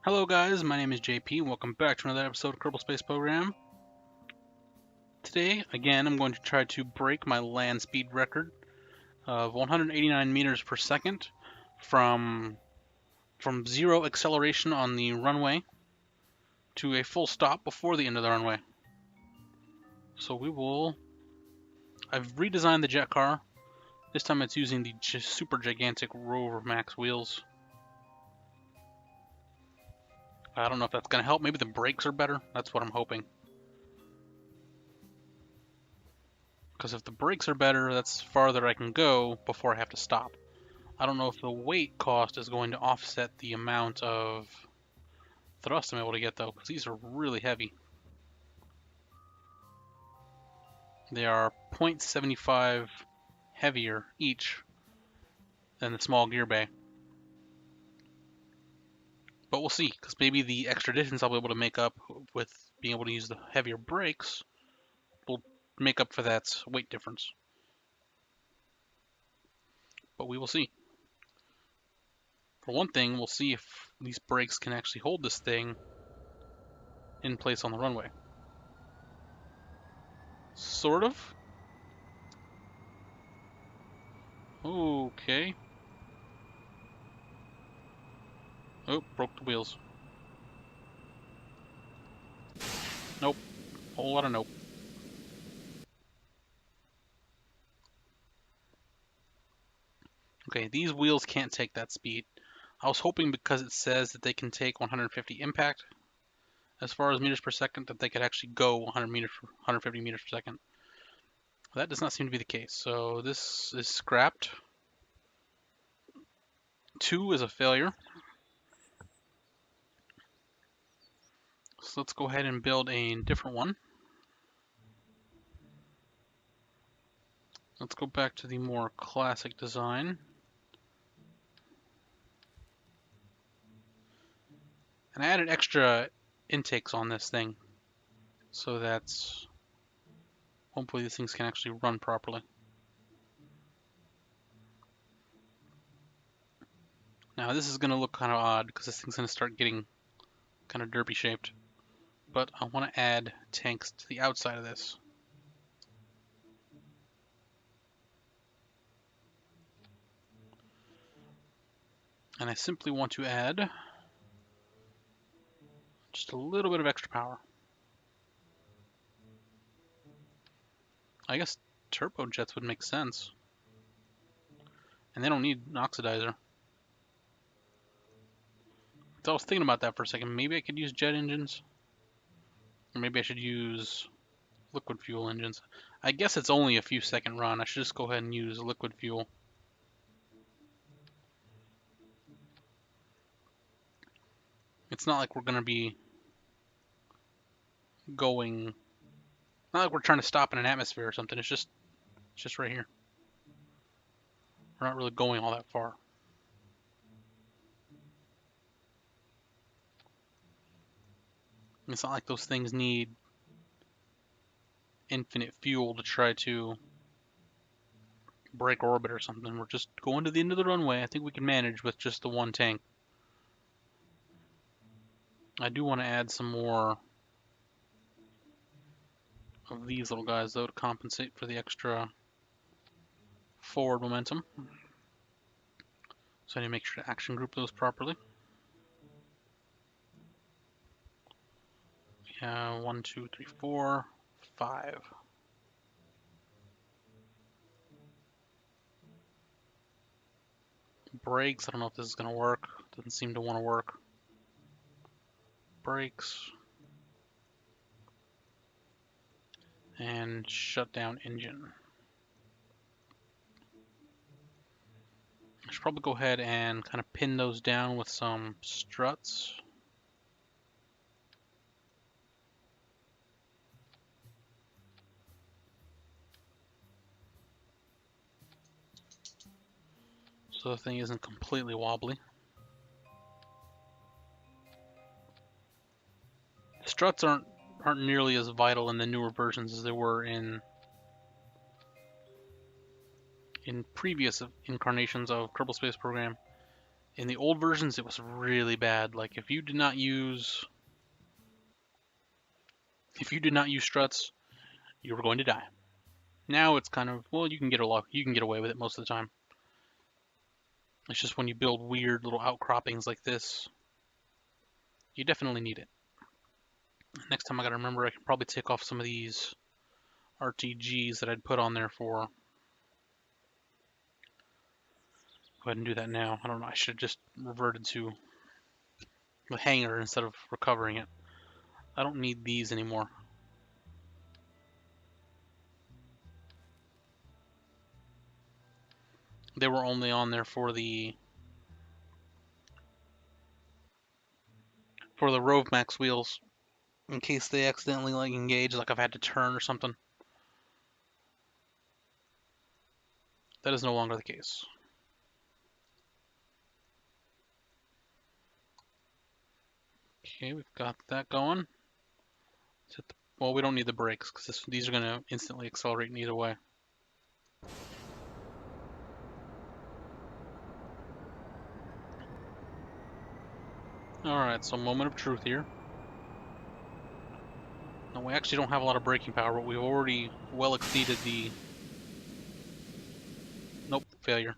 Hello guys, my name is JP. Welcome back to another episode of Kerbal Space Program. Today, again, I'm going to try to break my land speed record of 189 meters per second from zero acceleration on the runway to a full stop before the end of the runway. So I've redesigned the jet car. This time it's using the super gigantic Rover Max wheels. I don't know if that's going to help. Maybe the brakes are better. That's what I'm hoping. Because if the brakes are better, that's farther I can go before I have to stop. I don't know if the weight cost is going to offset the amount of thrust I'm able to get, though, because these are really heavy. They are 0.75 heavier each than the small gear bay. But we'll see, because maybe the extra distance I'll be able to make up with being able to use the heavier brakes will make up for that weight difference. But we will see. For one thing, we'll see if these brakes can actually hold this thing in place on the runway. Sort of. Okay. Oh, broke the wheels. Nope. Whole lot of nope. Okay, these wheels can't take that speed. I was hoping because it says that they can take 150 impact as far as meters per second that they could actually go 150 meters per second. That does not seem to be the case. So this is scrapped. 2 is a failure. So let's go ahead and build a different one. Let's go back to the more classic design. And I added extra intakes on this thing so that hopefully these things can actually run properly. Now this is going to look kind of odd because this thing's going to start getting kind of derpy shaped. But I want to add tanks to the outside of this. And I simply want to add just a little bit of extra power. I guess turbojets would make sense. And they don't need an oxidizer. So I was thinking about that for a second. Maybe I could use jet engines. Or maybe I should use liquid fuel engines. I guess it's only a few second run. I should just go ahead and use liquid fuel. It's not like we're going to be going... Not like we're trying to stop in an atmosphere or something. It's just right here. We're not really going all that far. It's not like those things need infinite fuel to try to break orbit or something. We're just going to the end of the runway. I think we can manage with just the one tank. I do want to add some more of these little guys, though, to compensate for the extra forward momentum. So I need to make sure to action group those properly. Yeah, 1, 2, 3, 4, 5. Brakes, I don't know if this is going to work. Doesn't seem to want to work. Brakes. And shut down engine. I should probably go ahead and kind of pin those down with some struts. So the thing isn't completely wobbly. Struts aren't nearly as vital in the newer versions as they were in previous incarnations of Kerbal Space Program. In the old versions, it was really bad. Like if you did not use struts, you were going to die. Now it's kind of, well, you can get away with it most of the time. It's just when you build weird little outcroppings like this, you definitely need it. Next time I gotta remember, I can probably take off some of these RTGs that I'd put on there for. Go ahead and do that now. I don't know, I should have just reverted to the hanger instead of recovering it. I don't need these anymore. They were only on there for the Rovemax wheels, in case they accidentally like engage, like I've had to turn or something. That is no longer the case. Okay, we've got that going. Well, we don't need the brakes because these are going to instantly accelerate in either way. Alright, so moment of truth here. Now, we actually don't have a lot of braking power, but we've already well exceeded the... Nope, failure.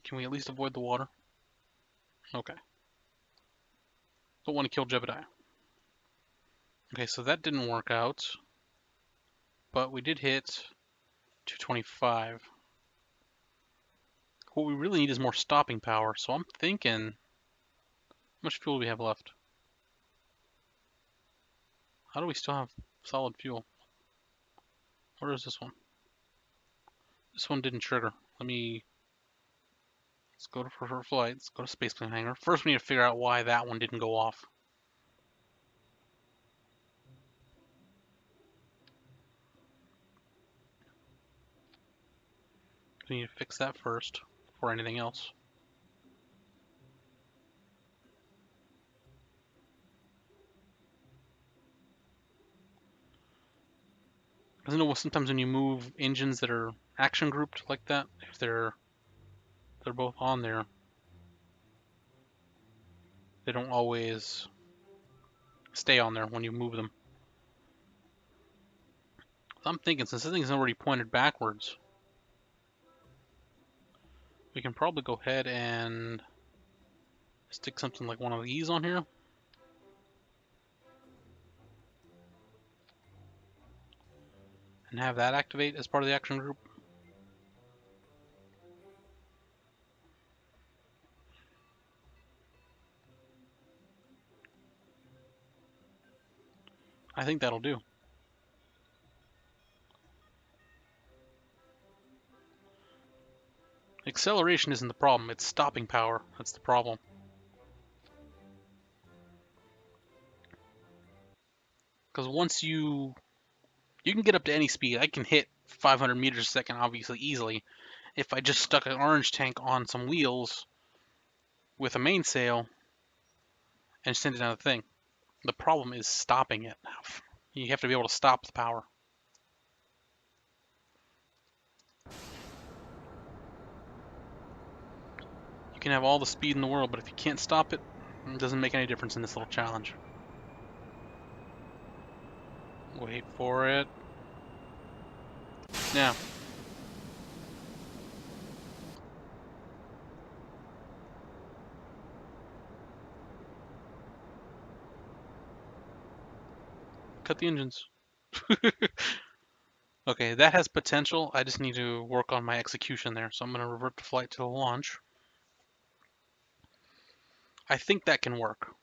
Can we at least avoid the water? Okay. Don't want to kill Jebediah. Okay, so that didn't work out. But we did hit 225. What we really need is more stopping power, so I'm thinking... How much fuel do we have left? How do we still have solid fuel? Where is this one? This one didn't trigger. Let's go for flight. Let's go to spaceplane hangar. First we need to figure out why that one didn't go off. We need to fix that first, before anything else. Because I know sometimes when you move engines that are action grouped like that, if they're both on there, they don't always stay on there when you move them. So I'm thinking, since this thing's already pointed backwards, we can probably go ahead and stick something like one of these on here. And have that activate as part of the action group. I think that'll do. Acceleration isn't the problem, it's stopping power that's the problem. Because once you can get up to any speed. I can hit 500 meters a second, obviously, easily. If I just stuck an orange tank on some wheels with a mainsail and send it down the thing. The problem is stopping it. You have to be able to stop the power. You can have all the speed in the world, but if you can't stop it, it doesn't make any difference in this little challenge. Wait for it. Now. Cut the engines. Okay, that has potential. I just need to work on my execution there. So I'm going to revert the flight to the launch. I think that can work.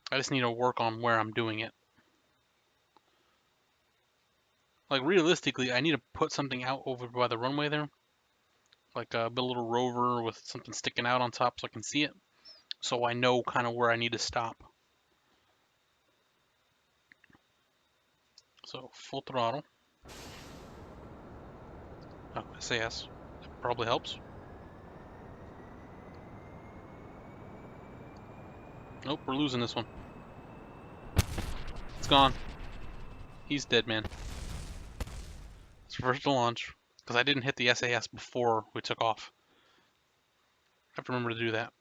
I just need to work on where I'm doing it. Like, realistically, I need to put something out over by the runway there. Like, build a little rover with something sticking out on top so I can see it. So I know kind of where I need to stop. So, full throttle. Oh, SAS. That probably helps. Nope, we're losing this one. It's gone. He's dead, man. It's first to launch, because I didn't hit the SAS before we took off. I have to remember to do that.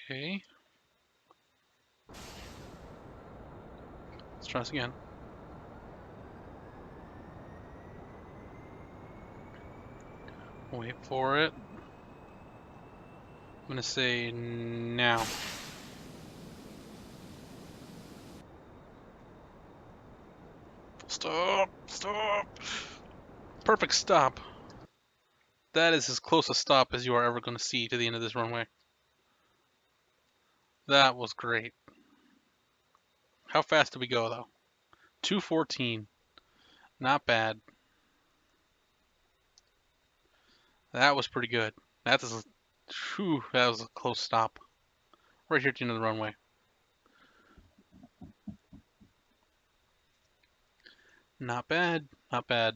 Okay. Let's try this again. Wait for it. I'm gonna say now. Stop! Stop! Perfect stop. That is as close a stop as you are ever going to see to the end of this runway. That was great. How fast did we go, though? 2:14. Not bad. That was pretty good. That was a close stop. Right here at the end of the runway. Not bad. Not bad.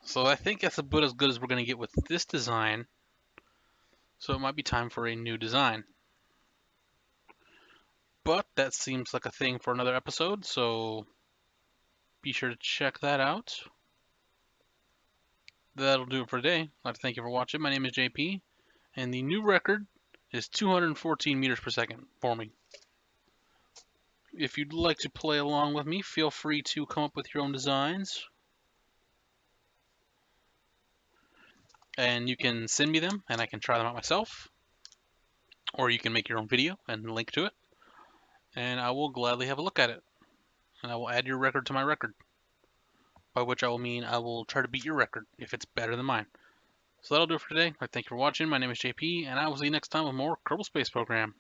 So I think that's about as good as we're going to get with this design. So it might be time for a new design. But that seems like a thing for another episode, so be sure to check that out. That'll do it for today. I'd like to thank you for watching. My name is JP, and the new record is 214 meters per second for me. If you'd like to play along with me, feel free to come up with your own designs. And you can send me them, and I can try them out myself. Or you can make your own video and link to it. And I will gladly have a look at it. And I will add your record to my record. By which I will mean I will try to beat your record if it's better than mine. So that'll do it for today. Thank you for watching. My name is JP, and I will see you next time with more Kerbal Space Program.